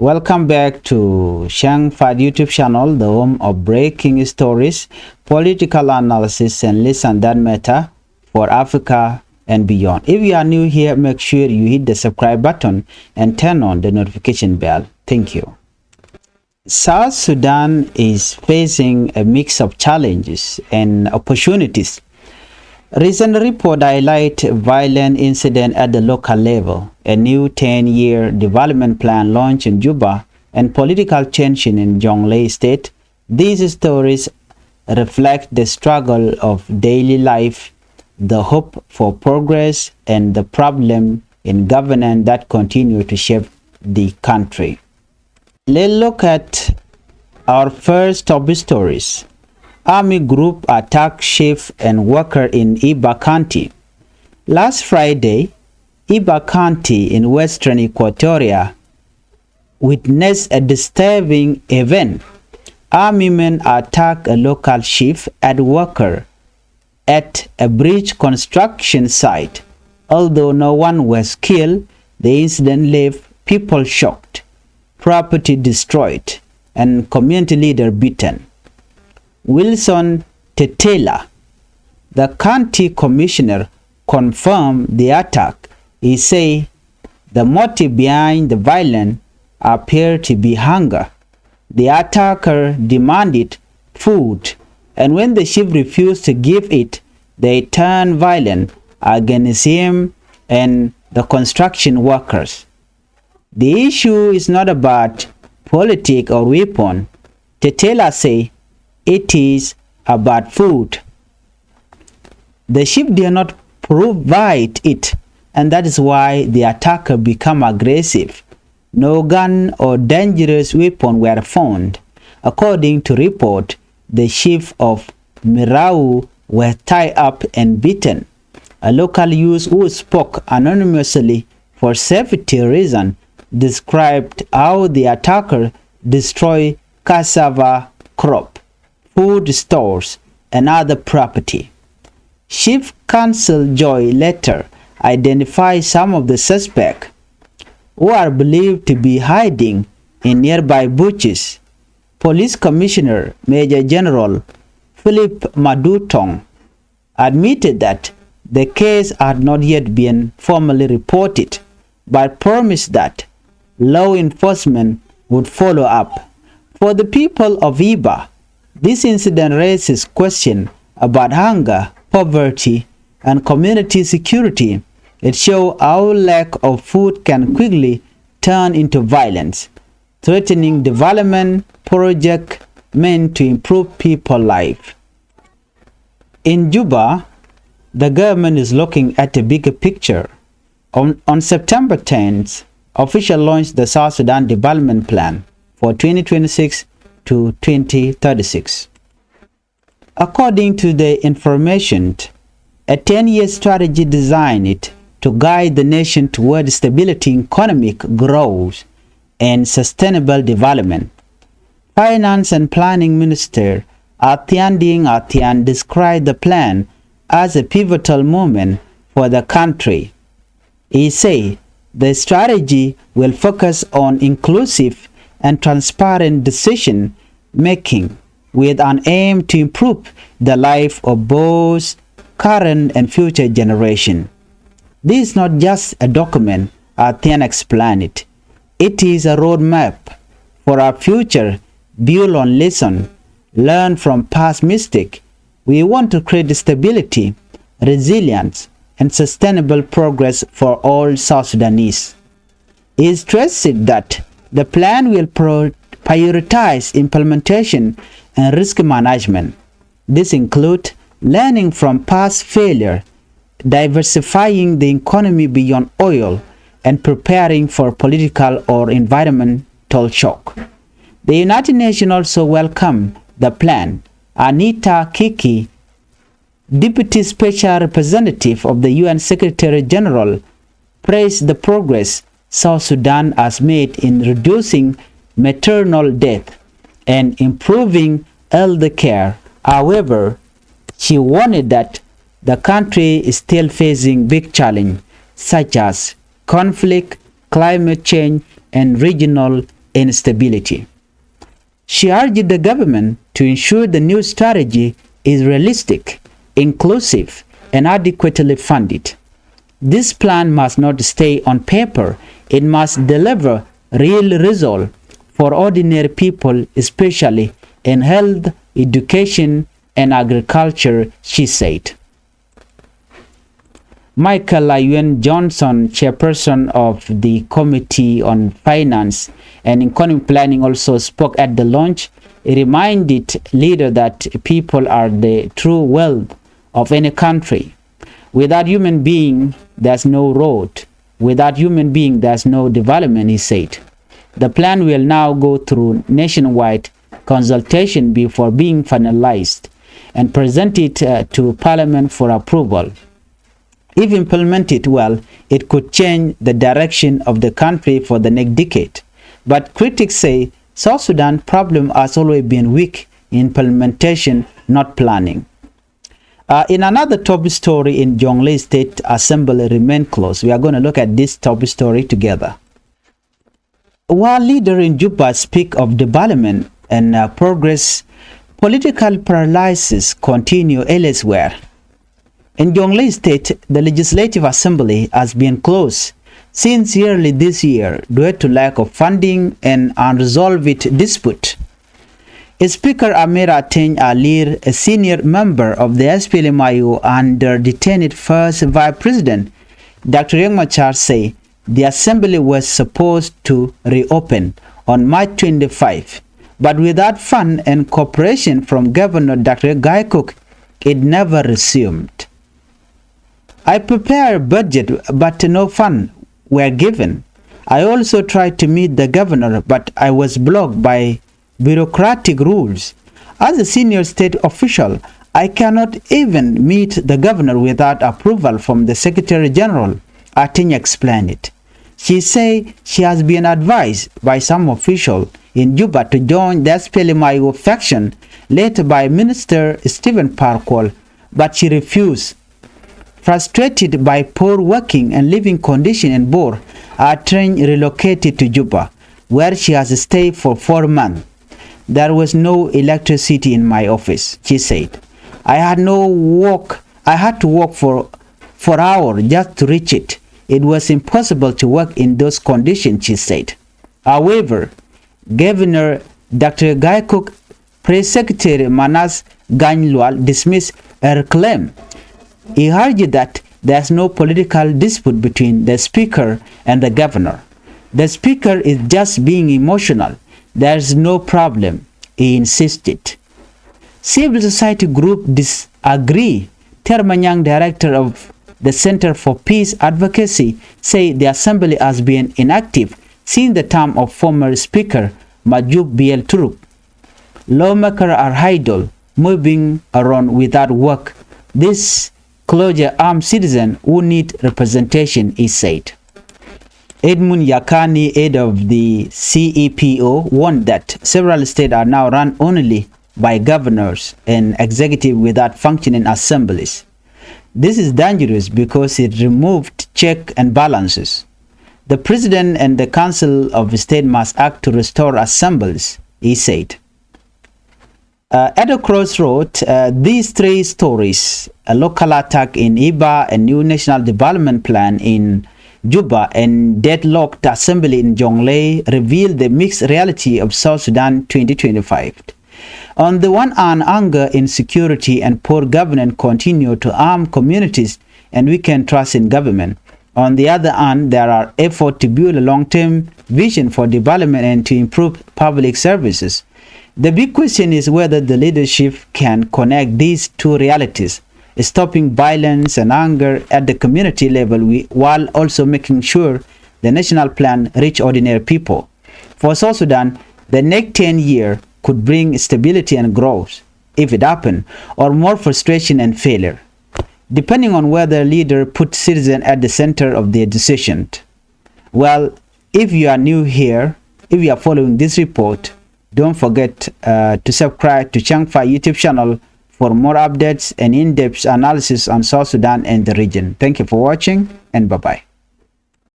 Welcome back to Changfied YouTube channel, the home of breaking stories, political analysis, and lessons that matter for Africa and beyond. If you are new here, make sure you hit the subscribe button and turn on the notification bell. Thank you. South Sudan is facing a mix of challenges and opportunities. Recent report highlight violent incident at the local level, a new 10-year development plan launched in Juba, and political tension in Jonglei state. These stories reflect the struggle of daily life, the hope for progress, and the problem in governance that continue to shape the country. Let's look at our first top stories. Army group attack chief and worker in Ibba County. Last Friday, Ibba County in western Equatoria witnessed a disturbing event. Army men attacked a local chief and worker at a bridge construction site. Although no one was killed, the incident left people shocked, property destroyed, and community leader beaten. Wilson Tetela, the county commissioner, confirmed the attack. He said the motive behind the violence appeared to be hunger. The attacker demanded food, and when the chief refused to give it, they turned violent against him and the construction workers. The issue is not about politics or weapon. Tetela said it is about food. The chief did not provide it, and that is why the attacker became aggressive. No gun or dangerous weapon were found. According to report, the chief of Mirau was tied up and beaten. A local youth who spoke anonymously for safety reasons described how the attacker destroyed cassava crop, food stores, and other property. Chief Counsel Joy later identified some of the suspects, who are believed to be hiding in nearby bushes. Police Commissioner Major General Philip Madutong admitted that the case had not yet been formally reported, but promised that law enforcement would follow up. For the people of Ibba, this incident raises questions about hunger, poverty, and community security. It shows how lack of food can quickly turn into violence, threatening development projects meant to improve people's life. In Juba, the government is looking at a bigger picture. On September 10th, officials launched the South Sudan Development Plan for 2026 to 2036. According to the information, a 10-year strategy designed to guide the nation toward stability, economic growth, and sustainable development. Finance and Planning Minister Atian described the plan as a pivotal moment for the country. He said the strategy will focus on inclusive and transparent decision making with an aim to improve the life of both current and future generations. This is not just a document, Atian explained it. It is a roadmap for our future built on lessons learned from past mistakes. We want to create stability, resilience, and sustainable progress for all South Sudanese. He stressed that the plan will prioritize implementation and risk management. This includes learning from past failure, diversifying the economy beyond oil, and preparing for political or environmental shock. The United Nations also welcomed the plan. Anita Kiki, Deputy Special Representative of the UN Secretary General, praised the progress South Sudan has made in reducing maternal death and improving elder care. However, she warned that the country is still facing big challenges such as conflict, climate change, and regional instability. She urged the government to ensure the new strategy is realistic, inclusive, and adequately funded. This plan must not stay on paper. It must deliver real results for ordinary people, especially in health, education, and agriculture, she said. Michael Lyuen Johnson, chairperson of the Committee on Finance and Economic Planning, also spoke at the launch. He reminded leaders that people are the true wealth of any country. Without human being, there's no road. Without human being, there's no development, he said. The plan will now go through nationwide consultation before being finalized and presented to Parliament for approval. If implemented well, it could change the direction of the country for the next decade. But critics say South Sudan's problem has always been weak implementation, not planning. In another top story in Jonglei State Assembly remain closed. We are going to look at this top story together. While leaders in Juba speak of development and progress, political paralysis continue elsewhere. In Jonglei State, the Legislative Assembly has been closed since early this year due to lack of funding and unresolved dispute. Speaker Amira Teng Alir, a senior member of the SPLMIU under detained first Vice President Dr. Riek Machar, say the assembly was supposed to reopen on March 25, but without fund and cooperation from Governor Dr. Gaikuk, it never resumed. I prepared a budget, but no funds were given. I also tried to meet the governor, but I was blocked by bureaucratic rules. As a senior state official, I cannot even meet the governor without approval from the Secretary General, Ateng explained it. She said she has been advised by some official in Juba to join the SPLMIU faction led by Minister Stephen Parkwall, but she refused. Frustrated by poor working and living conditions in Bor, Ateng relocated to Juba, where she has stayed for 4 months. There was no electricity in my office, she said. I had to walk for hours just to reach it. It was impossible to work in those conditions, she said. However, Governor Dr. Gaikuk, Press Secretary Manas Ganylual dismissed her claim. He argued that there is no political dispute between the speaker and the governor. The speaker is just being emotional. There is no problem, he insisted. Civil society group disagree. Termanyang, director of the Center for Peace Advocacy, say the assembly has been inactive since the term of former speaker Majub Biel Turuk. Lawmakers are idle, moving around without work. This closure armed citizens who need representation, he said. Edmund Yakani, head of the CEPO, warned that several states are now run only by governors and executives without functioning assemblies. This is dangerous because it removed checks and balances. The president and the council of state must act to restore assemblies, he said. At a crossroad, these three stories, a local attack in Ibba, a new national development plan in Juba, and deadlocked assembly in Jonglei, reveal the mixed reality of South Sudan 2025. On the one hand, anger, insecurity, and poor governance continue to arm communities and weaken trust in government. On the other hand, there are efforts to build a long-term vision for development and to improve public services. The big question is whether the leadership can connect these two realities, stopping violence and anger at the community level while also making sure the national plan reach ordinary people. For South Sudan, the next 10 years could bring stability and growth, if it happens, or more frustration and failure, depending on whether leader put citizens at the center of their decision. Well, if you are new here, if you are following this report, don't forget to subscribe to Changfied YouTube channel for more updates and in-depth analysis on South Sudan and the region. Thank you for watching, and bye-bye.